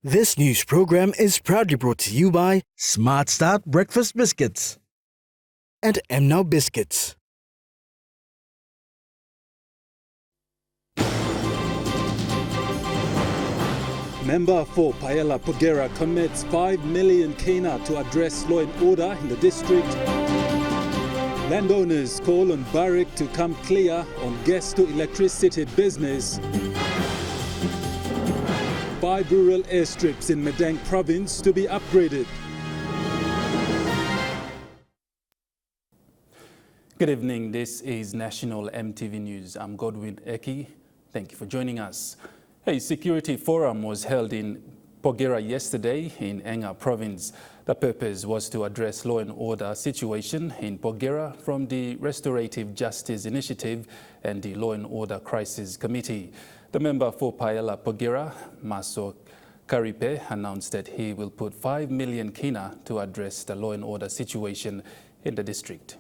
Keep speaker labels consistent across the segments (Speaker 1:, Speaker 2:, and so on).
Speaker 1: This news program is proudly brought to you by
Speaker 2: Smart Start Breakfast Biscuits
Speaker 1: and Now Biscuits.
Speaker 3: Member for Paella Pogera commits 5 million kina to address law and order in the district. Landowners call on Barrick to come clear on gas to electricity business. 5 rural airstrips in Medang province to be upgraded. Good evening, this is National EMTV News. I'm Godwin Eki. Thank you for joining us. A security forum was held in Pogera yesterday in Enga province. The purpose was to address law and order situation in Pogera from the Restorative Justice Initiative and the Law and Order Crisis Committee. The member for Paella Pogera, Maso Karipe, announced that he will put 5 million kina to address the law and order situation in the district.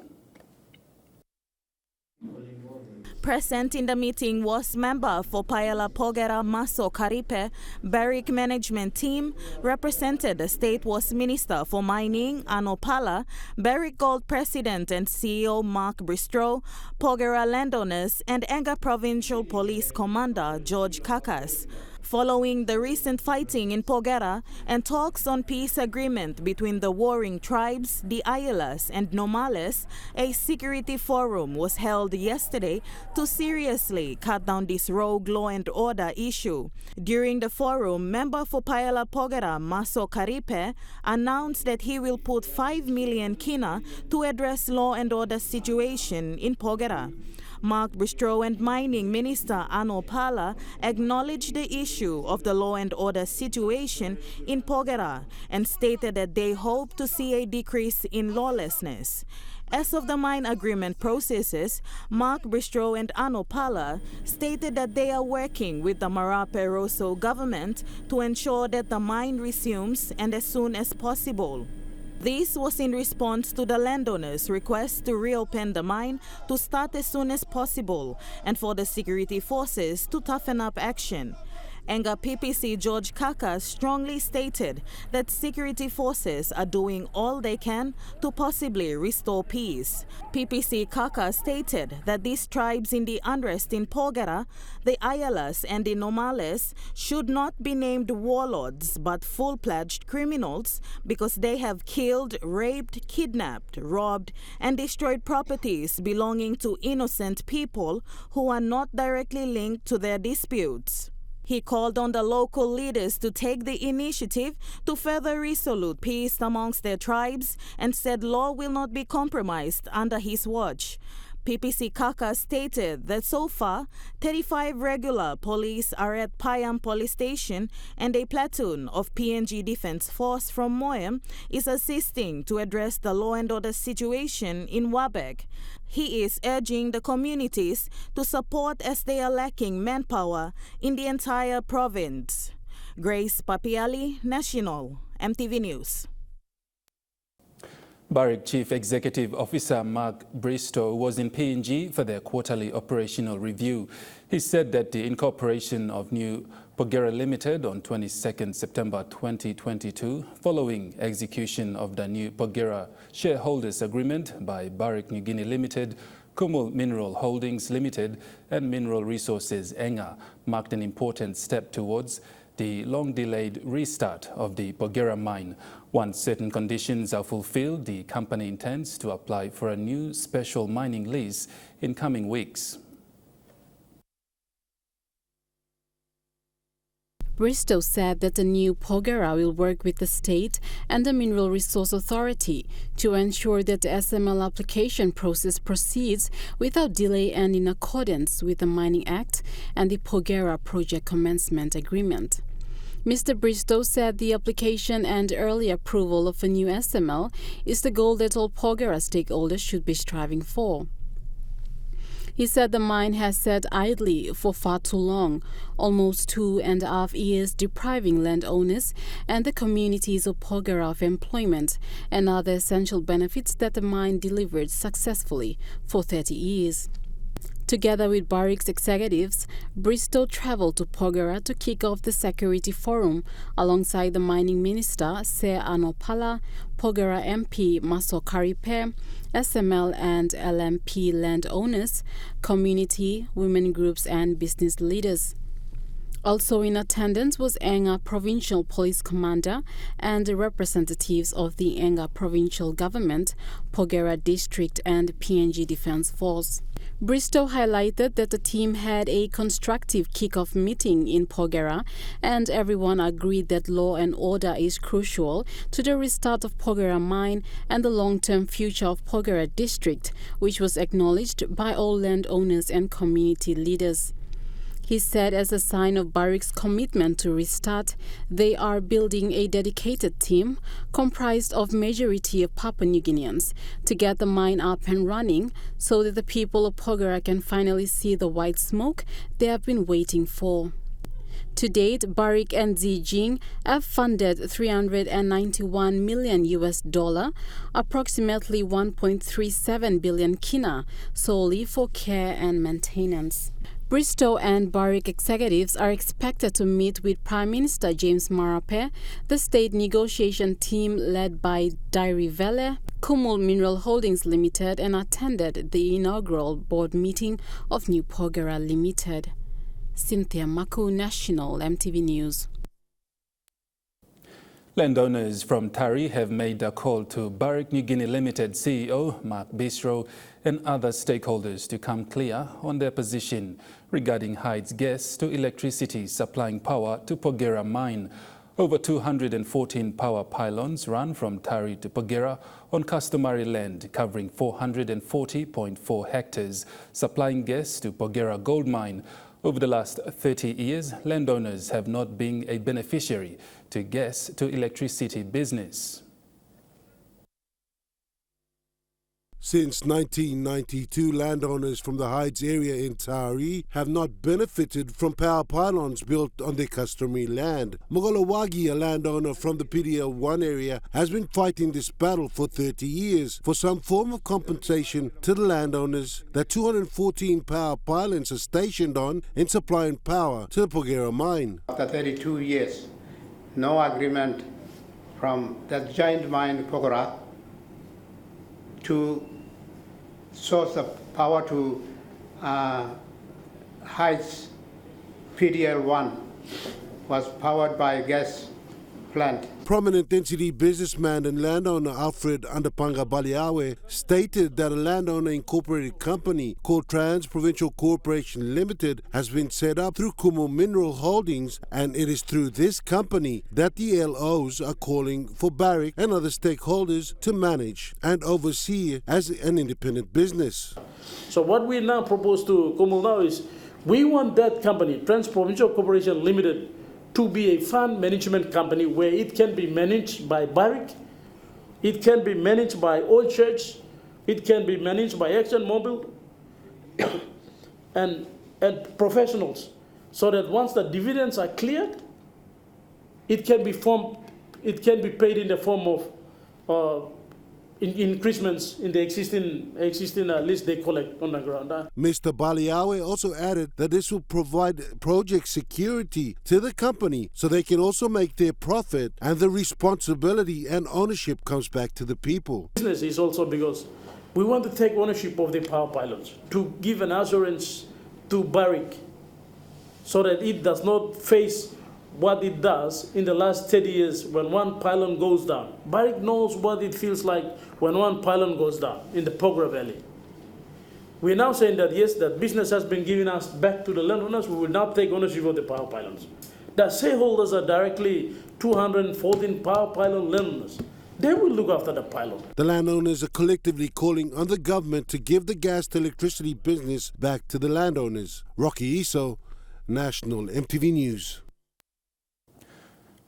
Speaker 4: Present in the meeting was member for Paella Pogera Maso Karipe. Barrick management team represented the state was Minister for Mining Anopala, Barrick Gold President and CEO Mark Bristow, Pogera landowners and Enga Provincial Police Commander George Kakas. Following the recent fighting in Pogera and talks on peace agreement between the warring tribes, the Ayalas and Nomales, a security forum was held yesterday to seriously cut down this rogue law and order issue. During the forum, member for Paella Pogera Maso Karipe announced that he will put 5 million kina to address law and order situation in Pogera. Mark Bristow and Mining Minister Anopala acknowledged the issue of the law and order situation in Pogera and stated that they hope to see a decrease in lawlessness. As of the mine agreement processes, Mark Bristow and Anopala stated that they are working with the Marape Rosso government to ensure that the mine resumes and as soon as possible. This was in response to the landowners' request to reopen the mine to start as soon as possible and for the security forces to toughen up action. Enga PPC George Kakas strongly stated that security forces are doing all they can to possibly restore peace. PPC Kakas stated that these tribes in the unrest in Pogera, the Ayalas and the Nomales, should not be named warlords but full-fledged criminals because they have killed, raped, kidnapped, robbed and destroyed properties belonging to innocent people who are not directly linked to their disputes. He called on the local leaders to take the initiative to further resolute peace amongst their tribes and said law will not be compromised under his watch. PPC Kaka stated that so far, 35 regular police are at Payam Police Station and a platoon of PNG Defence Force from Moyam is assisting to address the law and order situation in Wabek. He is urging the communities to support as they are lacking manpower in the entire province. Grace Papiali, National, EMTV News.
Speaker 3: Barrick Chief Executive Officer Mark Bristow was in PNG for their quarterly operational review. He said that the incorporation of new Pogera Limited on 22nd September 2022, following execution of the new Pogera shareholders agreement by Barrick New Guinea Limited, Kumul Mineral Holdings Limited and Mineral Resources Enga, marked an important step towards the long-delayed restart of the Pogera mine. Once certain conditions are fulfilled, the company intends to apply for a new special mining lease in coming weeks.
Speaker 5: Bristow said that the new Pogera will work with the state and the Mineral Resource Authority to ensure that the SML application process proceeds without delay and in accordance with the Mining Act and the Pogera Project Commencement Agreement. Mr. Bristow said the application and early approval of a new SML is the goal that all Pogera stakeholders should be striving for. He said the mine has sat idly for far too long, almost 2.5 years, depriving landowners and the communities of Pogera of employment and other essential benefits that the mine delivered successfully for 30 years. Together with Barrick's executives, Bristow traveled to Pogera to kick off the security forum alongside the mining minister, Se Anopala, Pogera MP Maso Karipe, SML and LMP landowners, community, women groups and business leaders. Also in attendance was Enga Provincial Police Commander and representatives of the Enga Provincial Government, Pogera District and PNG Defence Force. Bristow highlighted that the team had a constructive kick-off meeting in Pogera and everyone agreed that law and order is crucial to the restart of Pogera Mine and the long-term future of Pogera District, which was acknowledged by all landowners and community leaders. He said as a sign of Barrick's commitment to restart, they are building a dedicated team comprised of majority of Papua New Guineans to get the mine up and running so that the people of Pogera can finally see the white smoke they have been waiting for. To date, Barrick and Zijing have funded $391 million, approximately 1.37 billion kina, solely for care and maintenance. Bristow and Barrick executives are expected to meet with Prime Minister James Marape, the state negotiation team led by Dairi Vele, Kumul Mineral Holdings Limited, and attended the inaugural board meeting of New Pogera Limited. Cynthia Maku, National EMTV News.
Speaker 3: Landowners from Tari have made a call to Barrick New Guinea Limited CEO Mark Bistro and other stakeholders to come clear on their position regarding Hyde's guess to electricity supplying power to Pogera Mine. Over 214 power pylons run from Tari to Pogera on customary land covering 440.4 hectares, supplying gas to Pogera Gold Mine. Over the last 30 years, landowners have not been a beneficiary to gas to electricity business.
Speaker 6: Since 1992, landowners from the Hydes area in Tari have not benefited from power pylons built on their customary land. Mogolawagi, a landowner from the PDL1 area, has been fighting this battle for 30 years for some form of compensation to the landowners that 214 power pylons are stationed on in supplying power to the Pogera mine.
Speaker 7: After 32 years, no agreement from that giant mine Pogera to source of power to Hyde's PDL1 was powered by gas plant.
Speaker 6: Prominent entity businessman and landowner Alfred Andapanga Baliawe stated that a landowner incorporated company called Trans Provincial Corporation Limited has been set up through Kumu Mineral Holdings, and it is through this company that the LOs are calling for Barrick and other stakeholders to manage and oversee as an independent business.
Speaker 8: So what we now propose to Kumu now is we want that company, Trans Provincial Corporation Limited, to be a fund management company where it can be managed by Barrick, it can be managed by Oil Church, it can be managed by ExxonMobil and professionals, so that once the dividends are cleared, it can be paid in the form of increments in the existing list they collect on the ground.
Speaker 6: Mr. Baliawe also added that this will provide project security to the company so they can also make their profit, and the responsibility and ownership comes back to the people.
Speaker 8: Business is also because we want to take ownership of the power pylons to give an assurance to Barrick so that it does not face what it does in the last 30 years when one pylon goes down. Barrick knows what it feels like when one pylon goes down in the Pogera Valley. We're now saying that yes, that business has been giving us back to the landowners. We will now take ownership of the power pylons. The shareholders are directly 214 power pylon landowners. They will look after the pylon.
Speaker 6: The landowners are collectively calling on the government to give the gas to electricity business back to the landowners. Rocky Iso, National EMTV News.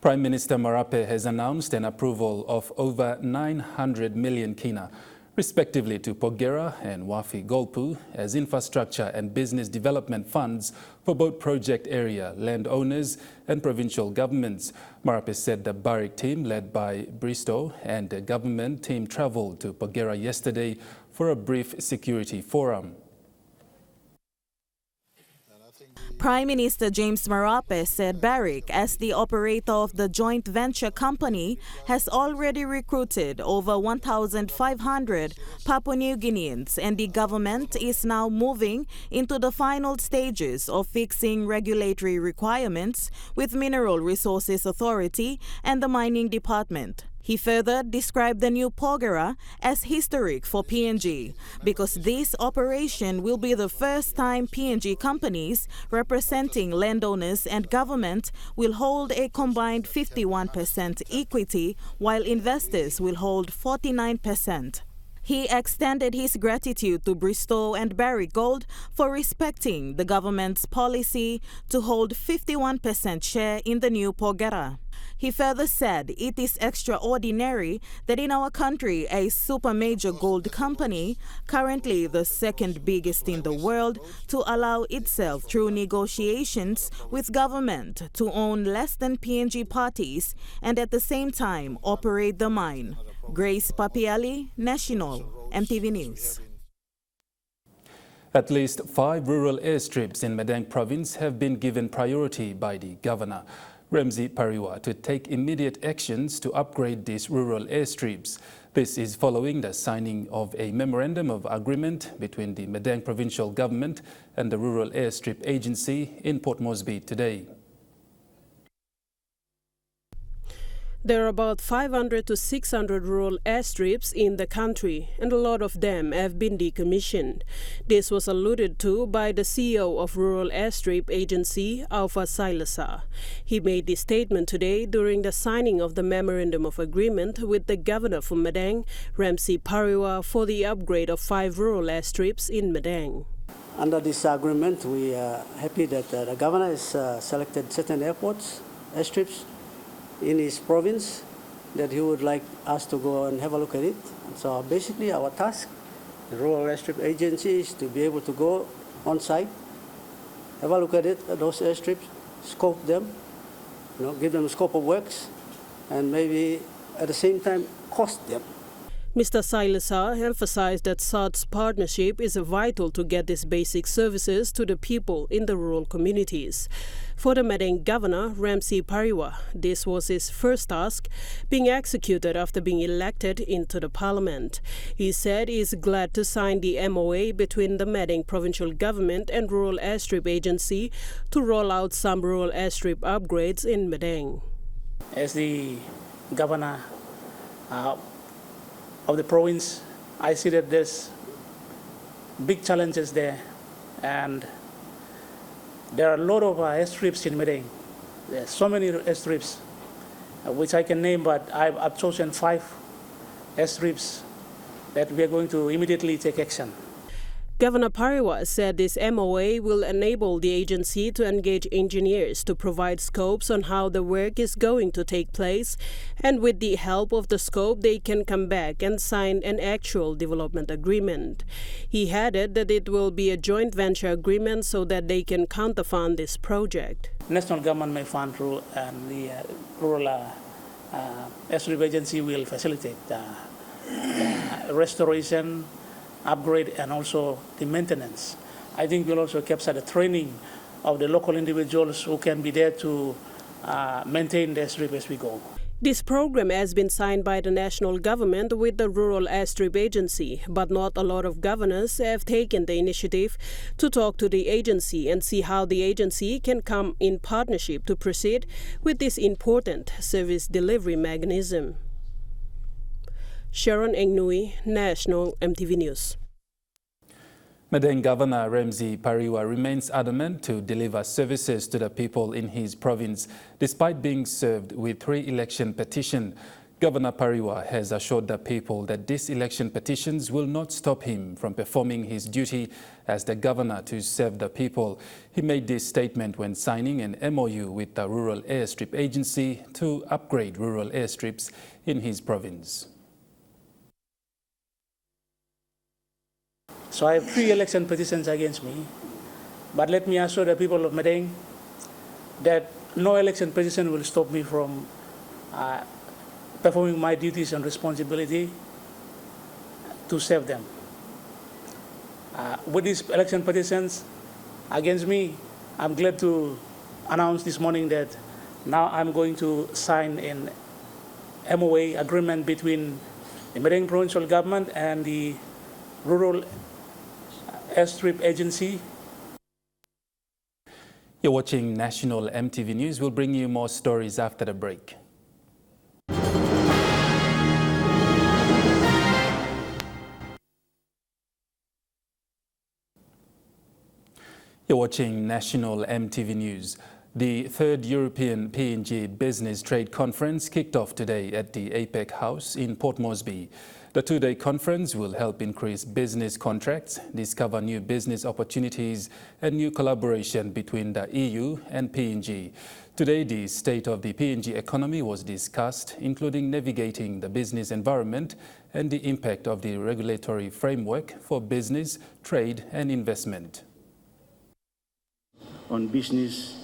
Speaker 3: Prime Minister Marape has announced an approval of over 900 million kina, respectively to Pogera and Wafi Golpu, as infrastructure and business development funds for both project area landowners and provincial governments. Marape said the Barrick team, led by Bristow, and the government team travelled to Pogera yesterday for a brief security forum.
Speaker 4: Prime Minister James Marape said Barrick, as the operator of the joint venture company, has already recruited over 1,500 Papua New Guineans, and the government is now moving into the final stages of fixing regulatory requirements with Mineral Resources Authority and the Mining Department. He further described the new Pogera as historic for PNG because this operation will be the first time PNG companies representing landowners and government will hold a combined 51% equity while investors will hold 49%. He extended his gratitude to Bristow and Barrick Gold for respecting the government's policy to hold 51% share in the new Pogera. He further said it is extraordinary that in our country a super major gold company, currently the second biggest in the world, to allow itself through negotiations with government to own less than PNG parties and at the same time operate the mine. Grace Papiali, National, EMTV News.
Speaker 3: At least 5 rural airstrips in Medang province have been given priority by the governor, Ramsey Pariwa, to take immediate actions to upgrade these rural airstrips. This is following the signing of a memorandum of agreement between the Medang provincial government and the Rural Airstrip Agency in Port Moresby today.
Speaker 9: There are about 500 to 600 rural airstrips in the country, and a lot of them have been decommissioned. This was alluded to by the CEO of Rural Airstrip Agency, Alpha Silasa. He made this statement today during the signing of the Memorandum of Agreement with the Governor for Medang, Ramsey Pariwa, for the upgrade of 5 rural airstrips in Medang.
Speaker 10: Under this agreement, we are happy that the Governor has selected certain airports, airstrips, in his province that he would like us to go and have a look at it. So basically our task, the Rural Airstrip Agency, is to be able to go on site, have a look at it, at those airstrips, scope them, give them a scope of works, and maybe at the same time cost them.
Speaker 9: Mr. Silasa emphasized that such partnership is vital to get these basic services to the people in the rural communities. For the Medang Governor, Ramsey Pariwa, this was his first task, being executed after being elected into the parliament. He said he is glad to sign the MOA between the Medang provincial government and Rural Airstrip Agency to roll out some rural airstrip upgrades in Medang.
Speaker 8: As the governor of the province, I see that there's big challenges there, and there are a lot of airstrips in Medang. There are so many airstrips, which I can name, but I've chosen 5 airstrips that we are going to immediately take action.
Speaker 9: Governor Pariwa said this MOA will enable the agency to engage engineers to provide scopes on how the work is going to take place, and with the help of the scope they can come back and sign an actual development agreement. He added that it will be a joint venture agreement so that they can counterfund this project.
Speaker 8: National government may fund through, and the Rural Airstrip Agency will facilitate restoration, upgrade, and also the maintenance. I think we'll also capture the training of the local individuals who can be there to maintain the airstrip as we go.
Speaker 9: This program has been signed by the national government with the Rural Airstrip Agency, but not a lot of governors have taken the initiative to talk to the agency and see how the agency can come in partnership to proceed with this important service delivery mechanism. Sharon Engnui, National, EMTV News.
Speaker 3: Medang Governor Ramsey Pariwa remains adamant to deliver services to the people in his province, despite being served with 3 election petitions. Governor Pariwa has assured the people that these election petitions will not stop him from performing his duty as the governor to serve the people. He made this statement when signing an MOU with the Rural Airstrip Agency to upgrade rural airstrips in his province.
Speaker 8: So I have 3 election petitions against me, but let me assure the people of Medang that no election petition will stop me from performing my duties and responsibility to serve them. With these election petitions against me, I'm glad to announce this morning that now I'm going to sign an MOA agreement between the Medang provincial government and the Rural Airstrip Agency.
Speaker 3: You're watching National EMTV News. We'll bring you more stories after the break. You're watching National EMTV News. The third European PNG Business Trade Conference kicked off today at the APEC House in Port Moresby. The two-day conference will help increase business contracts, discover new business opportunities and new collaboration between the EU and PNG. Today, the state of the PNG economy was discussed, including navigating the business environment and the impact of the regulatory framework for business, trade and investment.
Speaker 11: On business,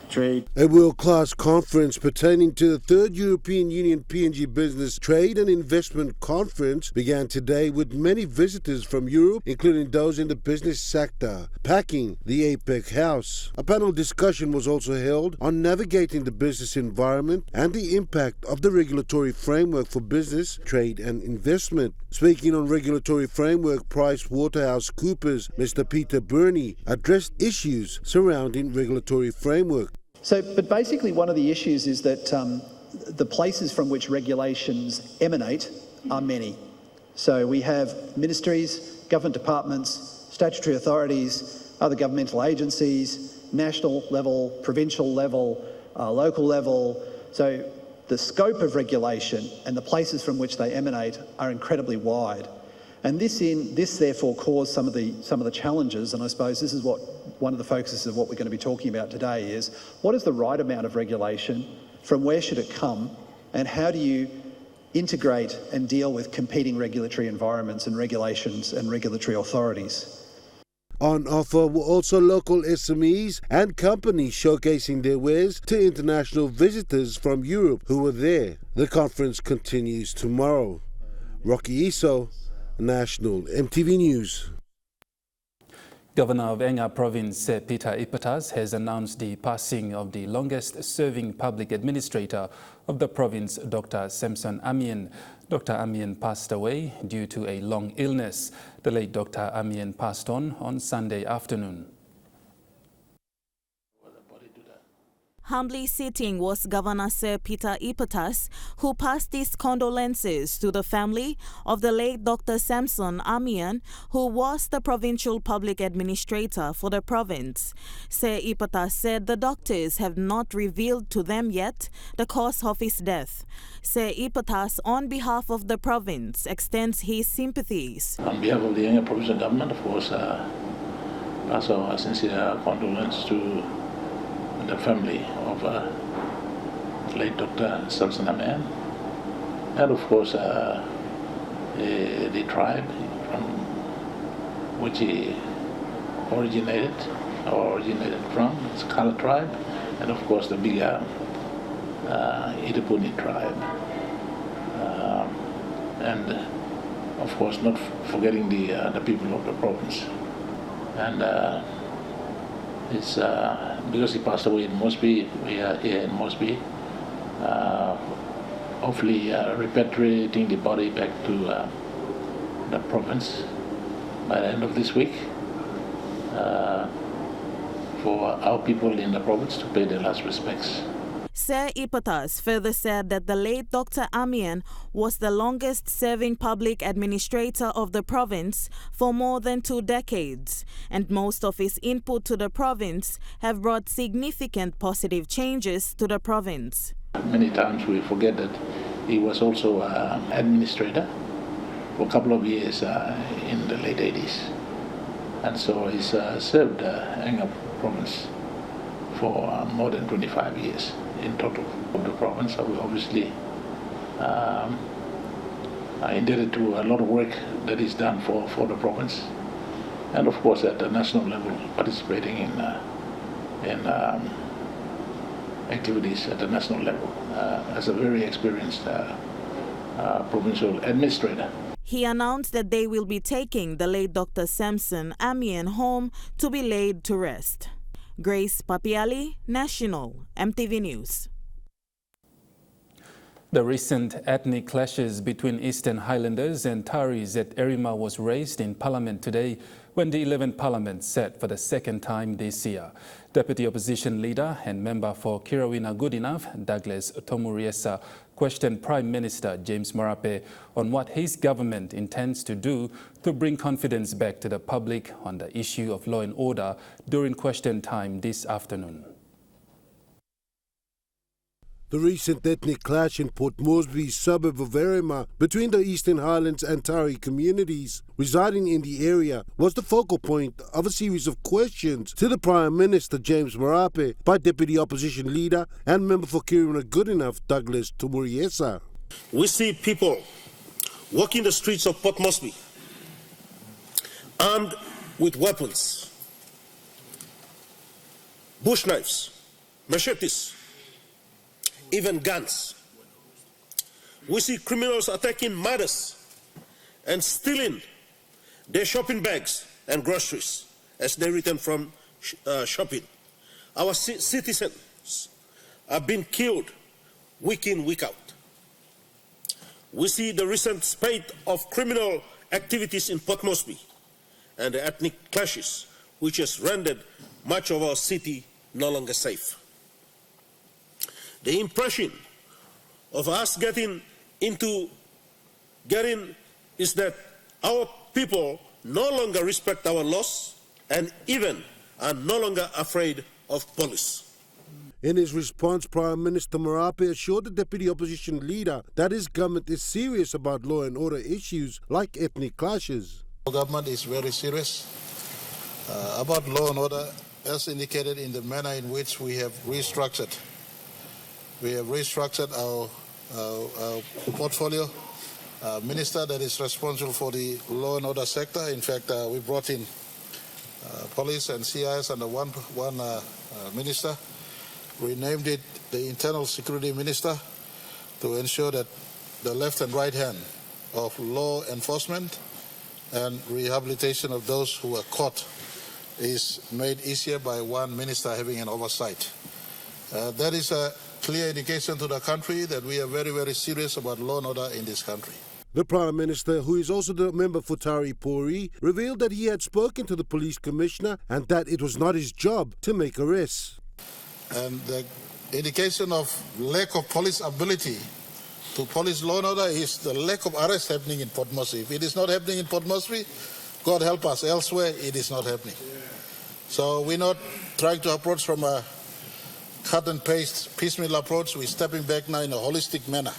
Speaker 11: trade.
Speaker 6: A world-class conference pertaining to the third European Union PNG Business Trade and Investment Conference began today with many visitors from Europe, including those in the business sector, packing the APEC House. A panel discussion was also held on navigating the business environment and the impact of the regulatory framework for business, trade and investment. Speaking on regulatory framework, PricewaterhouseCoopers, Mr. Peter Burney addressed issues surrounding regulatory framework.
Speaker 12: But basically one of the issues is that the places from which regulations emanate are many. So we have ministries, government departments, statutory authorities, other governmental agencies, national level, provincial level, local level. So the scope of regulation and the places from which they emanate are incredibly wide. And this therefore caused some of the challenges, and I suppose this is what one of the focuses of what we're going to be talking about today is, what is the right amount of regulation, from where should it come, and how do you integrate and deal with competing regulatory environments and regulations and regulatory authorities.
Speaker 6: On offer were also local SMEs and companies showcasing their wares to international visitors from Europe who were there. The conference continues tomorrow. Rocky Iso, National EMTV News.
Speaker 3: Governor of Enga Province, Peter Ipatas, has announced the passing of the longest-serving public administrator of the province, Dr. Samson Amien. Dr. Amien passed away due to a long illness. The late Dr. Amien passed on Sunday afternoon.
Speaker 4: Humbly sitting was Governor Sir Peter Ipatas, who passed his condolences to the family of the late Dr. Samson Amien, who was the provincial public administrator for the province. Sir Ipatas said the doctors have not revealed to them yet the cause of his death. Sir Ipatas, on behalf of the province, extends his sympathies.
Speaker 11: On behalf of the Enga provincial government, of course, pass our sincere condolence to the family of late Dr. Samson Amien, and of course the tribe from which he originated from, the Kala tribe, and of course the bigger Itapuni tribe, and of course not forgetting the people of the province. And it's because he passed away in Moresby. We are here in Moresby, hopefully repatriating the body back to the province by the end of this week for our people in the province to pay their last respects.
Speaker 4: Sir Ipatas further said that the late Dr. Amien was the longest-serving public administrator of the province for more than 2 decades, and most of his input to the province have brought significant positive changes to the province.
Speaker 11: Many times we forget that he was also an administrator for a couple of years in the late 80s, and so he's served Enga province for more than 25 years in total of the province. So we obviously are indebted to a lot of work that is done for the province, and of course at the national level participating in activities at the national level as a very experienced provincial administrator.
Speaker 4: He announced that they will be taking the late Dr. Samson Amien home to be laid to rest. Grace Papiali, National, MTV News.
Speaker 3: The recent ethnic clashes between Eastern Highlanders and Taris at Erima was raised in Parliament today when the 11th Parliament sat for the second time this year. Deputy Opposition Leader and Member for Kirawina Goodenough, Douglas Tomuriesa, questioned Prime Minister James Marape on what his government intends to do to bring confidence back to the public on the issue of law and order during question time this afternoon.
Speaker 6: The recent ethnic clash in Port Moresby suburb of Erima between the Eastern Highlands and Tari communities residing in the area was the focal point of a series of questions to the Prime Minister James Marape by Deputy Opposition Leader and Member for Kirawina Goodenough Douglas Tomuriesa.
Speaker 13: We see people walking the streets of Port Moresby armed with weapons, bush knives, machetes, even guns. We see criminals attacking mothers and stealing their shopping bags and groceries as they return from shopping. Our citizens are being killed week in, week out. We see the recent spate of criminal activities in Port Moresby and the ethnic clashes, which has rendered much of our city no longer safe. The impression of us getting is that our people no longer respect our laws and even are no longer afraid of police.
Speaker 6: In his response, Prime Minister Marape assured the Deputy Opposition Leader that his government is serious about law and order issues like ethnic clashes.
Speaker 14: Our government is very serious about law and order, as indicated in the manner in which we have restructured. We have restructured our portfolio. Minister that is responsible for the law and order sector. In fact, we brought in police and CIS under one minister. We named it the Internal Security Minister to ensure that the left and right hand of law enforcement and rehabilitation of those who are caught is made easier by one minister having an oversight. That is a clear indication to the country that we are very, very serious about law and order in this country.
Speaker 6: The Prime Minister, who is also the member for Tari Pori, revealed that he had spoken to the Police Commissioner and that it was not his job to make arrests.
Speaker 14: And the indication of lack of police ability to police law and order is the lack of arrest happening in Port Moresby. If it is not happening in Port Moresby, God help us, elsewhere it is not happening. So we're not trying to approach from a cut and paste piecemeal approach. We're stepping back now in a holistic manner.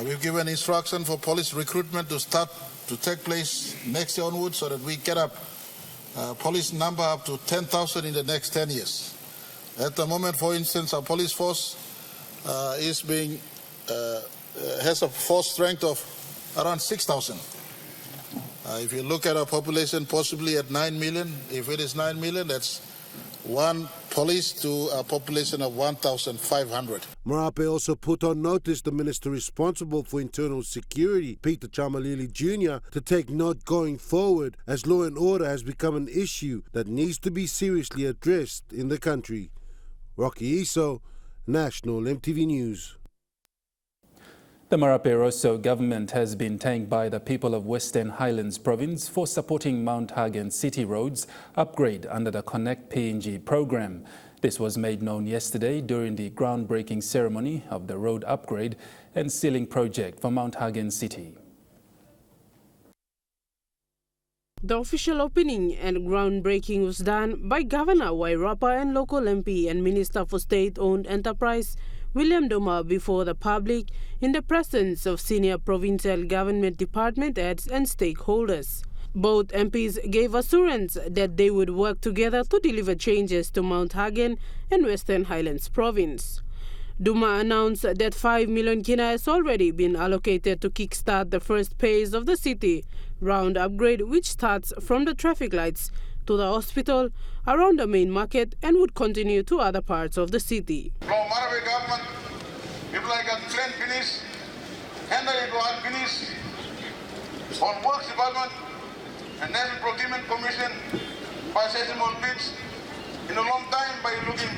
Speaker 14: We've given instruction for police recruitment to take place next year onwards so that we get up police number up to 10,000 in the next 10 years. At the moment, for instance, our police force has a force strength of around 6,000. If you look at our population, possibly at 9 million, if it is 9 million, that's one police to a population of 1,500.
Speaker 6: Marape also put on notice the minister responsible for internal security, Peter Chamalili Jr., to take note going forward as law and order has become an issue that needs to be seriously addressed in the country. Rocky Iso, National MTV News.
Speaker 3: The Marape Rosso government has been thanked by the people of Western Highlands Province for supporting Mount Hagen City Roads upgrade under the Connect PNG program. This was made known yesterday during the groundbreaking ceremony of the road upgrade and sealing project for Mount Hagen City.
Speaker 9: The official opening and groundbreaking was done by Governor Wairapa and local MP and Minister for State-Owned Enterprise William Doma before the public in the presence of senior provincial government department heads and stakeholders. Both MPs gave assurance that they would work together to deliver changes to Mount Hagen and Western Highlands Province. Duma announced that 5 million kina has already been allocated to kickstart the first phase of the city round upgrade, which starts from the traffic lights to the hospital, around the main market, and would continue to other parts of the city.
Speaker 15: From Marape government, if like a plan finish, handle it one finish, on Works Department and National Procurement Commission, paracetamol pills in a long time by looking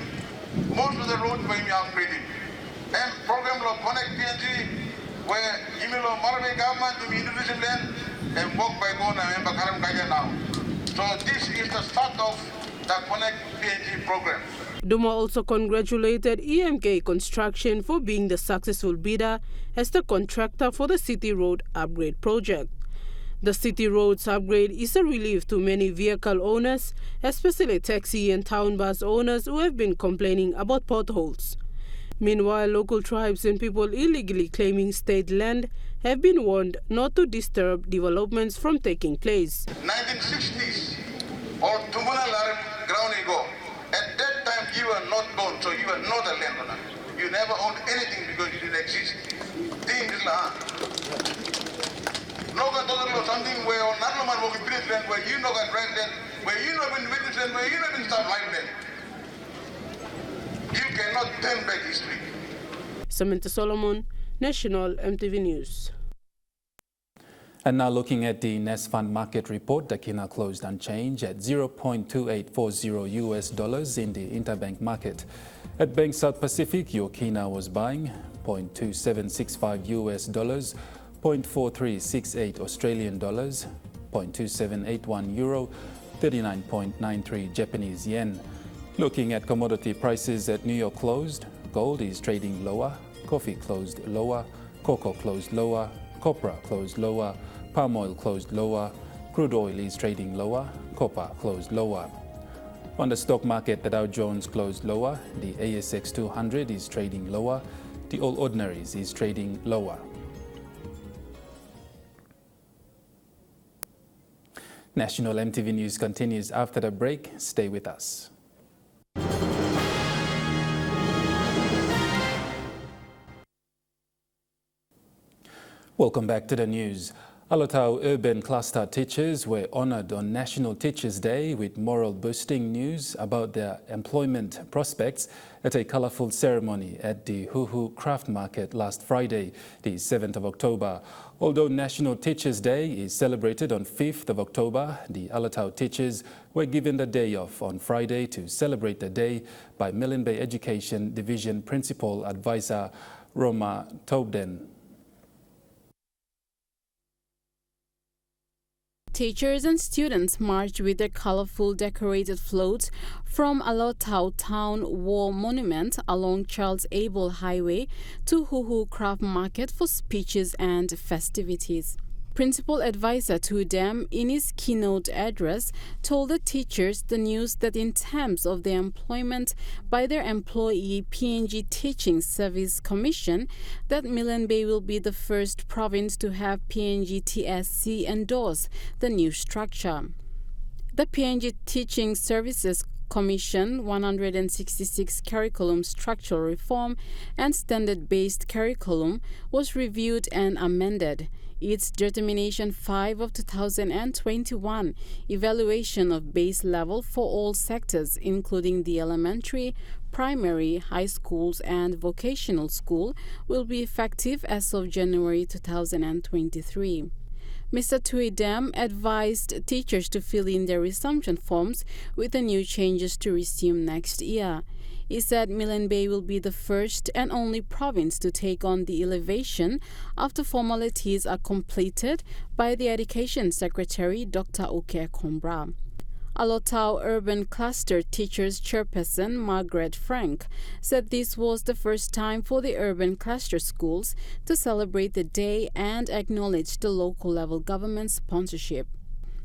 Speaker 15: most of the roads by me upgrading. And program of Connect PNG where email of Malawi government to be individual land and work by Gona and Bakaram Kaya now. So this is the start of the Connect PNG program.
Speaker 9: Duma also congratulated EMK Construction for being the successful bidder as the contractor for the City Road Upgrade project. The City Roads Upgrade is a relief to many vehicle owners, especially taxi and town bus owners who have been complaining about potholes. Meanwhile, local tribes and people illegally claiming state land have been warned not to disturb developments from taking place.
Speaker 15: 1960s, or Tumuna Larim ground go. At that time, you were not born, so you were not a landowner. You never owned anything because you didn't exist. No something where not no man will be land, where you know got rent land, where you know been witness land, where you know been start life land. You cannot turn back history.
Speaker 9: Samantha Solomon, National EMTV News.
Speaker 3: And now looking at the Nest Fund market report, the Kina closed unchanged at $0.2840 US in the interbank market. At Bank South Pacific, your Kina was buying $0.2765 US, $0.4368 Australian dollars, $0.2781 euro, 39.93 Japanese yen. Looking at commodity prices at New York closed, gold is trading lower, coffee closed lower, cocoa closed lower, copra closed lower, palm oil closed lower, crude oil is trading lower, copper closed lower. On the stock market, the Dow Jones closed lower, the ASX 200 is trading lower, the All Ordinaries is trading lower. National EMTV News continues after the break. Stay with us. Welcome back to the news. Alotau urban cluster teachers were honoured on National Teachers' Day with moral-boosting news about their employment prospects at a colourful ceremony at the Huhu Craft Market last Friday, the 7th of October. Although National Teachers' Day is celebrated on 5th of October, the Alotau teachers were given the day off on Friday to celebrate the day by Milne Bay Education Division Principal Advisor Roma Tobden.
Speaker 5: Teachers and students marched with their colorful decorated floats from Alotau Town War Monument along Charles Abel Highway to Huhu Craft Market for speeches and festivities. Principal Advisor to them, in his keynote address, told the teachers the news that in terms of their employment by their employee PNG Teaching Service Commission, that Milne Bay will be the first province to have PNG TSC endorse the new structure. The PNG Teaching Services Commission 166 Curriculum Structural Reform and Standard-Based Curriculum was reviewed and amended. Its Determination 5 of 2021 evaluation of base level for all sectors, including the elementary, primary, high schools and vocational school, will be effective as of January 2023. Mr. Tuidam advised teachers to fill in their resumption forms with the new changes to resume next year. He said Milne Bay will be the first and only province to take on the elevation after formalities are completed by the Education Secretary Dr. Uke Kombra. Alotau Urban Cluster Teachers Chairperson Margaret Frank said this was the first time for the urban cluster schools to celebrate the day and acknowledge the local level government sponsorship.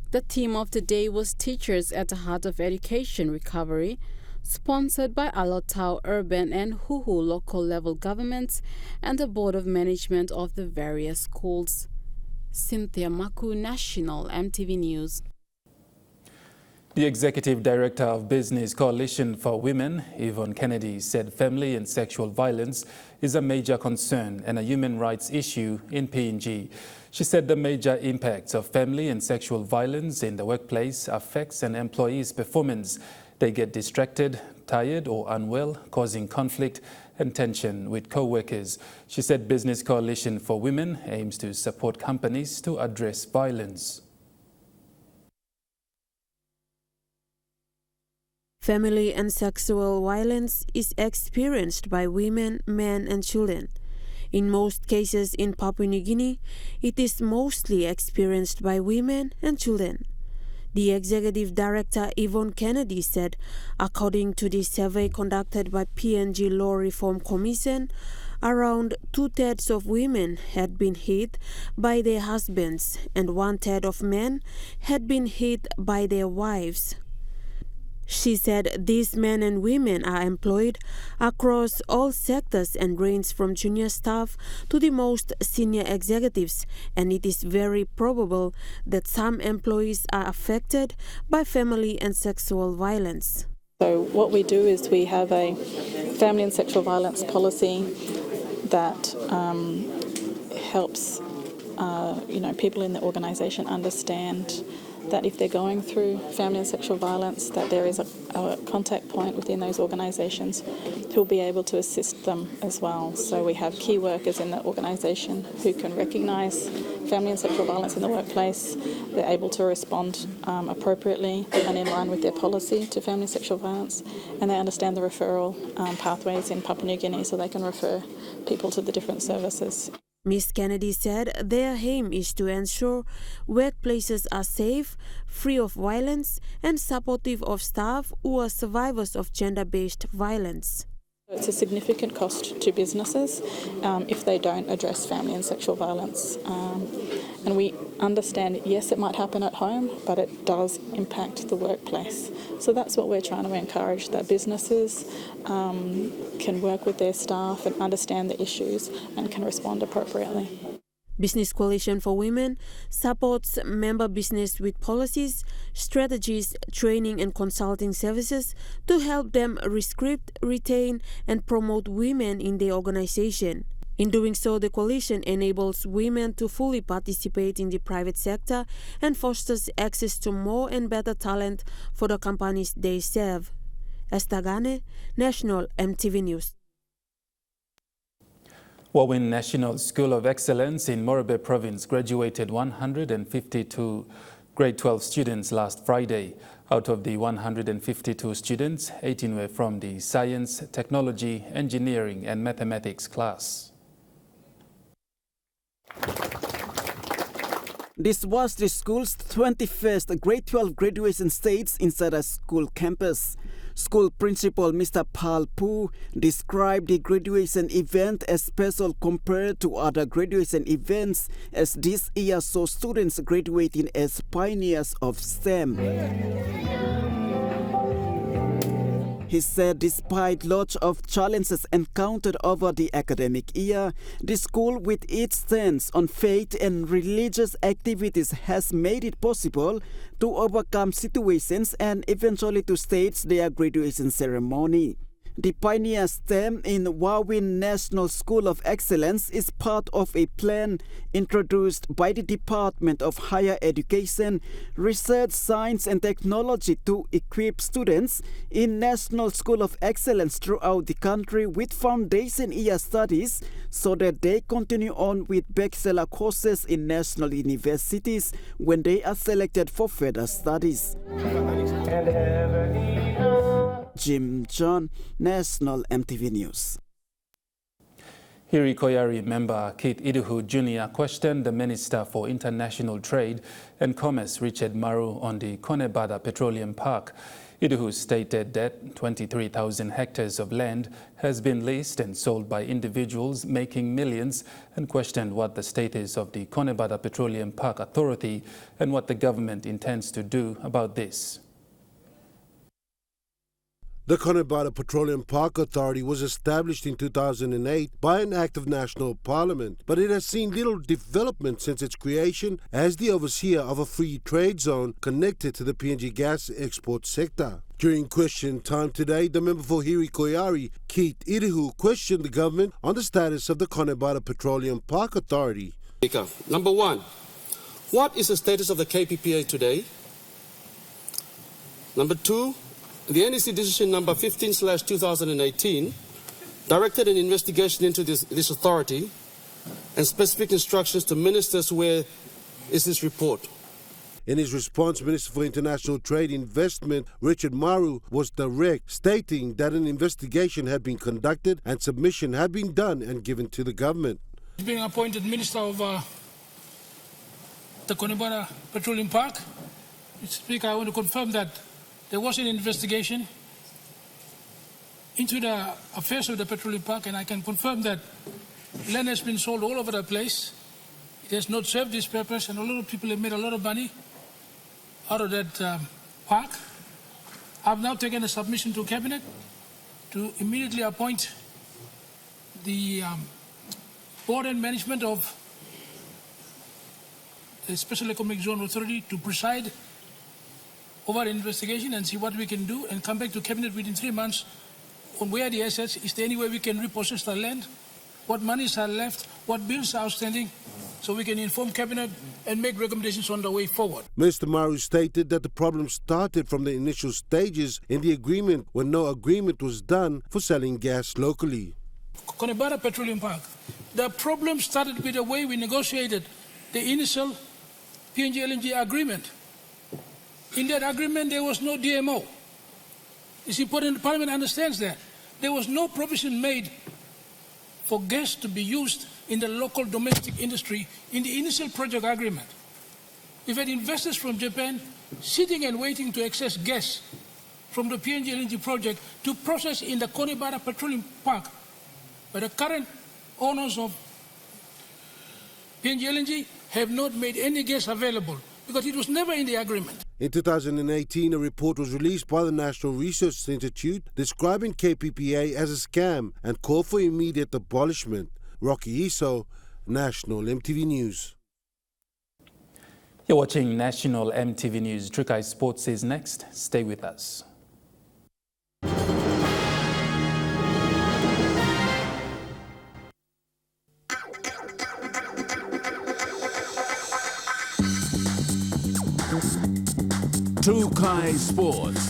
Speaker 5: The theme of the day was Teachers at the Heart of Education Recovery, sponsored by Alotau Urban and Huhu local level governments and the Board of Management of the various schools. Cynthia Maku, National EMTV News.
Speaker 3: The Executive Director of Business Coalition for Women, Yvonne Kennedy, said family and sexual violence is a major concern and a human rights issue in PNG. She said the major impacts of family and sexual violence in the workplace affects an employee's performance. They get distracted, tired or unwell, causing conflict and tension with co-workers. She said Business Coalition for Women aims to support companies to address violence.
Speaker 9: Family and sexual violence is experienced by women, men, and children. In most cases in Papua New Guinea, it is mostly experienced by women and children. The executive director, Yvonne Kennedy, said, according to the survey conducted by PNG Law Reform Commission, around 2/3 of women had been hit by their husbands and 1/3 of men had been hit by their wives. She said these men and women are employed across all sectors and range from junior staff to the most senior executives, and it is very probable that some employees are affected by family and sexual violence.
Speaker 16: So what we do is we have a family and sexual violence policy that helps people in the organisation understand that if they're going through family and sexual violence, that there is a contact point within those organisations who'll be able to assist them as well. So we have key workers in the organisation who can recognise family and sexual violence in the workplace. They're able to respond appropriately and in line with their policy to family and sexual violence, and they understand the referral pathways in Papua New Guinea so they can refer people to the different services.
Speaker 9: Ms. Kennedy said their aim is to ensure workplaces are safe, free of violence, and supportive of staff who are survivors of gender-based violence.
Speaker 16: It's a significant cost to businesses if they don't address family and sexual violence. And we understand, yes, it might happen at home, but it does impact the workplace. So that's what we're trying to encourage, that businesses can work with their staff and understand the issues and can respond appropriately.
Speaker 9: Business Coalition for Women supports member business with policies, strategies, training and consulting services to help them recruit, retain and promote women in their organization. In doing so, the coalition enables women to fully participate in the private sector and fosters access to more and better talent for the companies they serve. Esther Gane, National EMTV News.
Speaker 3: Wawin National School of Excellence in Morobe Province graduated 152 grade 12 students last Friday. Out of the 152 students, 18 were from the Science, Technology, Engineering and Mathematics class.
Speaker 17: This was the school's 21st grade 12 graduation stage inside a school campus. School principal Mr. Pal Poo described the graduation event as special compared to other graduation events, as this year saw students graduating as pioneers of STEM. He said despite lots of challenges encountered over the academic year, the school with its stance on faith and religious activities has made it possible to overcome situations and eventually to stage their graduation ceremony. The Pioneer STEM in Wawin National School of Excellence is part of a plan introduced by the Department of Higher Education, Research, Science and Technology to equip students in National School of Excellence throughout the country with foundation year studies so that they continue on with bachelor courses in national universities when they are selected for further studies. Jim John, National EMTV News.
Speaker 3: Hiri Koyari member Keith Iduhu Jr. questioned the Minister for International Trade and Commerce Richard Maru on the Konebada Petroleum Park. Iduhu stated that 23,000 hectares of land has been leased and sold by individuals making millions, and questioned what the status of the Konebada Petroleum Park Authority and what the government intends to do about this.
Speaker 6: The Konebada Petroleum Park Authority was established in 2008 by an act of National Parliament, but it has seen little development since its creation as the overseer of a free trade zone connected to the PNG gas export sector. During question time today, the member for Hiri Koyari, Keith Iduhu, questioned the government on the status of the Konebada Petroleum Park Authority.
Speaker 18: Number one, what is the status of the KPPA today? Number two, the NEC decision number 15/2018 directed an investigation into this authority and specific instructions to ministers. Where is this report?
Speaker 6: In his response, Minister for International Trade Investment Richard Maru was direct, stating that an investigation had been conducted and submission had been done and given to the government.
Speaker 19: Being appointed Minister of the Conibara Petroleum Park, Mr. Speaker, I want to confirm that there was an investigation into the affairs of the Petroleum Park, and I can confirm that land has been sold all over the place. It has not served this purpose, and a lot of people have made a lot of money out of that park. I've now taken a submission to Cabinet to immediately appoint the board and management of the Special Economic Zone Authority to preside over the investigation and see what we can do and come back to Cabinet within 3 months on where the assets, is there any way we can repossess the land, what monies are left, what bills are outstanding, so we can inform Cabinet and make recommendations on the way forward.
Speaker 6: Mr. Maru stated that the problem started from the initial stages in the agreement when no agreement was done for selling gas locally.
Speaker 19: Conibara Petroleum Park. The problem started with the way we negotiated the initial PNG LNG agreement. In that agreement, there was no DMO. It's important the Parliament understands that. There was no provision made for gas to be used in the local domestic industry in the initial project agreement. We've had investors from Japan sitting and waiting to access gas from the PNG LNG project to process in the Conibara Petroleum Park. But the current owners of PNG LNG have not made any gas available because it was never in the agreement.
Speaker 6: In 2018, a report was released by the National Research Institute describing KPPA as a scam and called for immediate abolishment. Rocky Iso, National MTV News.
Speaker 3: You're watching National MTV News. Trukai Sports is next. Stay with us.
Speaker 20: Trukai Sports.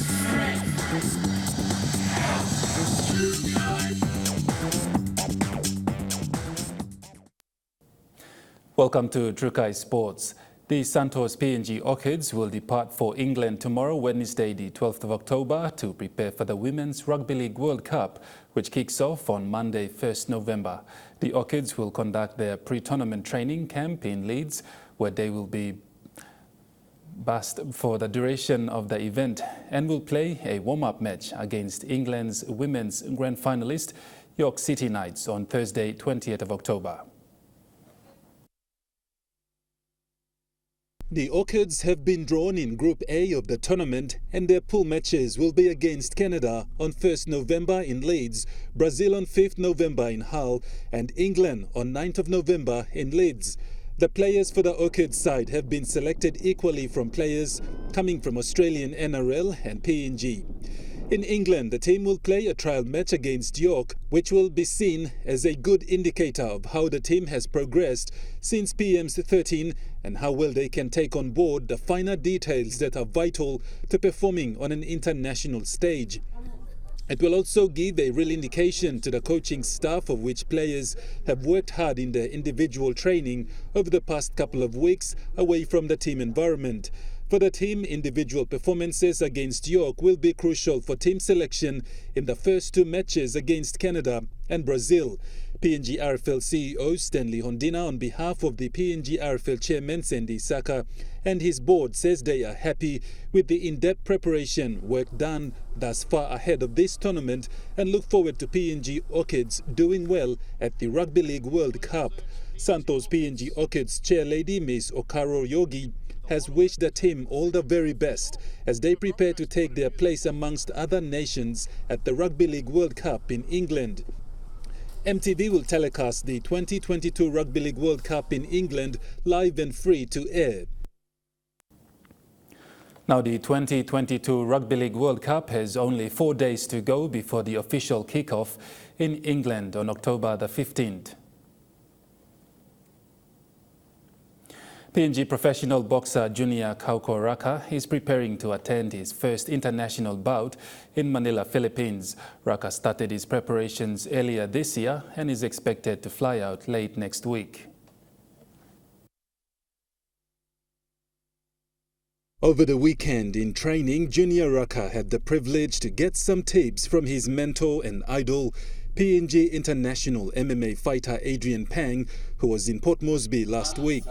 Speaker 3: Welcome to Trukai Sports. The Santos PNG Orchids will depart for England tomorrow, Wednesday, the 12th of October, to prepare for the Women's Rugby League World Cup, which kicks off on Monday, 1st November. The Orchids will conduct their pre-tournament training camp in Leeds, where they will be based for the duration of the event and will play a warm-up match against England's women's grand finalist, York City Knights, on Thursday, 20th of October.
Speaker 21: The Orchids have been drawn in Group A of the tournament, and their pool matches will be against Canada on 1st November in Leeds, Brazil on 5th November in Hull, and England on 9th of November in Leeds. The players for the Orchids side have been selected equally from players coming from Australian NRL and PNG. In England, the team will play a trial match against York, which will be seen as a good indicator of how the team has progressed since PM's 13 and how well they can take on board the finer details that are vital to performing on an international stage. It will also give a real indication to the coaching staff of which players have worked hard in their individual training over the past couple of weeks away from the team environment. For the team, individual performances against York will be crucial for team selection in the first two matches against Canada and Brazil. PNG RFL CEO Stanley Hondina, on behalf of the PNG RFL chairman Sandy Saka and his board, says they are happy with the in-depth preparation work done thus far ahead of this tournament and look forward to PNG Orchids doing well at the Rugby League World Cup. Santos PNG Orchids chairlady Ms. Okaro Yogi has wished the team all the very best as they prepare to take their place amongst other nations at the Rugby League World Cup in England. MTV will telecast the 2022 Rugby League World Cup in England live and free to air.
Speaker 3: Now, the 2022 Rugby League World Cup has only 4 days to go before the official kick-off in England on October the 15th. PNG professional boxer Junior Kauko Raka is preparing to attend his first international bout in Manila, Philippines. Raka started his preparations earlier this year and is expected to fly out late next week.
Speaker 21: Over the weekend in training, Junior Raka had the privilege to get some tips from his mentor and idol, PNG international MMA fighter Adrian Pang, who was in Port Moresby last week.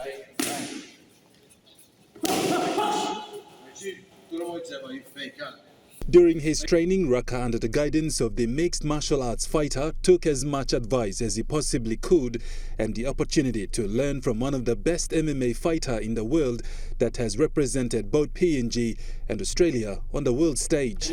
Speaker 21: During his training, Raka, under the guidance of the mixed martial arts fighter, took as much advice as he possibly could and the opportunity to learn from one of the best MMA fighter in the world that has represented both PNG and Australia on the world stage.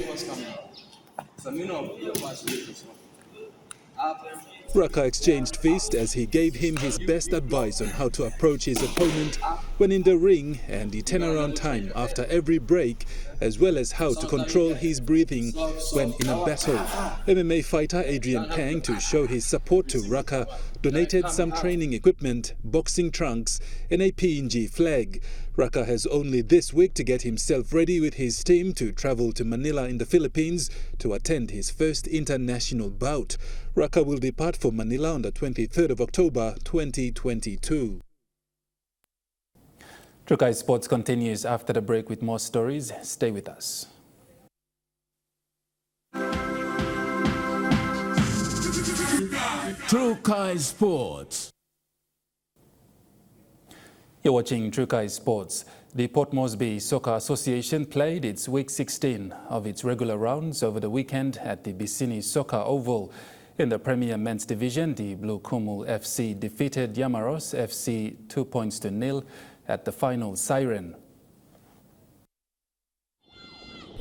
Speaker 21: Raka exchanged fists as he gave him his best advice on how to approach his opponent when in the ring and the turnaround time after every break, as well as how to control his breathing when in a battle. MMA fighter Adrian Pang, to show his support to Raka, donated some training equipment, boxing trunks and a PNG flag. Raka has only this week to get himself ready with his team to travel to Manila in the Philippines to attend his first international bout. Raka will depart for Manila on the 23rd of October 2022.
Speaker 3: Trukai Sports continues after the break with more stories. Stay with us.
Speaker 20: Trukai Sports.
Speaker 3: You're watching Trukai Sports. The Port Moresby Soccer Association played its Week 16 of its regular rounds over the weekend at the Bisini Soccer Oval. In the Premier Men's Division, the Blue Kumul FC defeated Yamaros FC 2-0 at the final siren.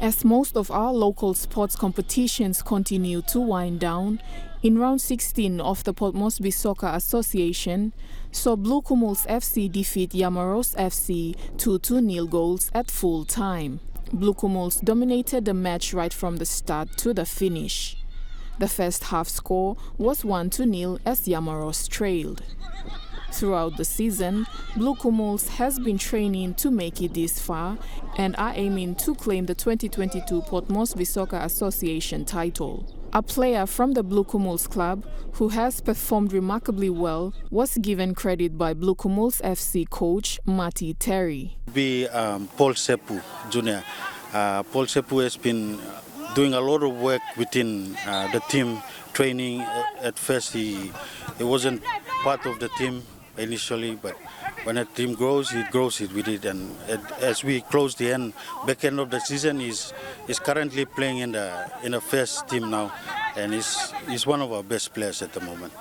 Speaker 2: As most of our local sports competitions continue to wind down, in round 16 of the Port Moresby Soccer Association, saw Blue Kumuls FC defeat Yamaros FC 2-0 goals at full time. Blue Kumuls dominated the match right from the start to the finish. The first half score was 1-0 as Yamaros trailed. Throughout the season, Blue Kumuls has been training to make it this far and are aiming to claim the 2022 Port Moresby Soccer Association title. A player from the Blue Kumuls club who has performed remarkably well was given credit by Blue Kumuls FC coach Mati Terry.
Speaker 22: Paul Sepu Jr. Paul Sepu has been doing a lot of work within the team training. At first he wasn't part of the team initially, but when a team grows, it grows with it. And as we close the back end of the season, he's currently playing in the first team now, and he's one of our best players at the moment.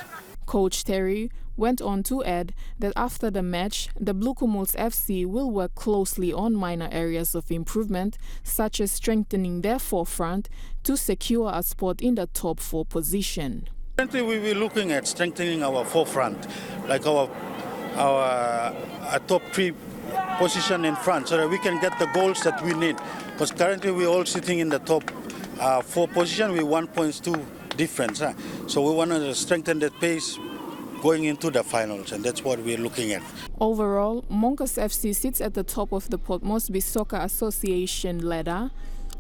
Speaker 2: Coach Terry went on to add that after the match, the Blue Kumuls FC will work closely on minor areas of improvement, such as strengthening their forefront to secure a spot in the top 4 position.
Speaker 22: Currently, we will be looking at strengthening our forefront, like our top 3 position in front, so that we can get the goals that we need. Because currently we're all sitting in the top 4 position with 1.2 difference. So we want to strengthen that pace going into the finals, and that's what we're looking at.
Speaker 2: Overall, Monkas FC sits at the top of the Port Moresby Soccer Association ladder,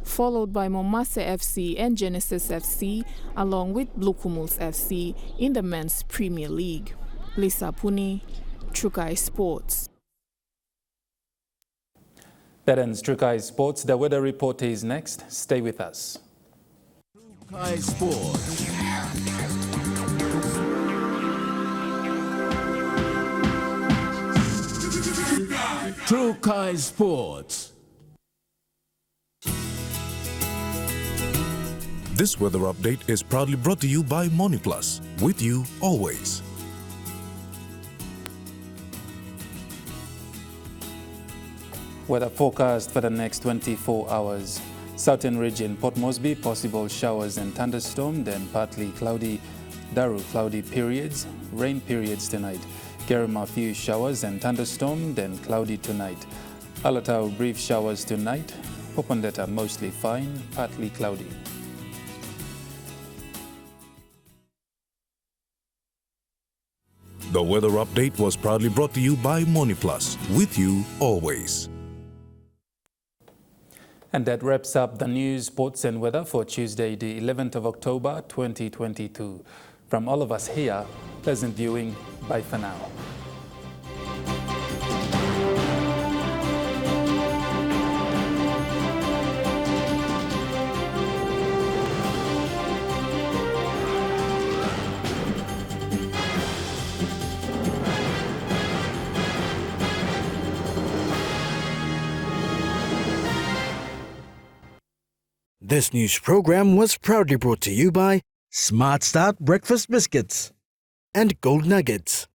Speaker 2: followed by Momase FC and Genesis FC, along with Blue Kumuls FC in the Men's Premier League. Lisa Puni, Trukai Sports.
Speaker 3: That ends Trukai Sports. The weather report is next. Stay with us.
Speaker 20: Trukai Sports. Trukai Sports.
Speaker 23: This weather update is proudly brought to you by MoniPlus, with you always.
Speaker 3: Weather forecast for the next 24 hours. Southern region, Port Moresby, possible showers and thunderstorm, then partly cloudy. Daru, cloudy periods, rain periods tonight. Kerema, few showers and thunderstorm, then cloudy tonight. Alatau, brief showers tonight. Popondetta, mostly fine, partly cloudy.
Speaker 23: The weather update was proudly brought to you by MoniPlus, with you always.
Speaker 3: And that wraps up the news, sports and weather for Tuesday, the 11th of October, 2022. From all of us here, pleasant viewing. Bye for now.
Speaker 1: This news program was proudly brought to you by Smart Start Breakfast Biscuits and Gold Nuggets.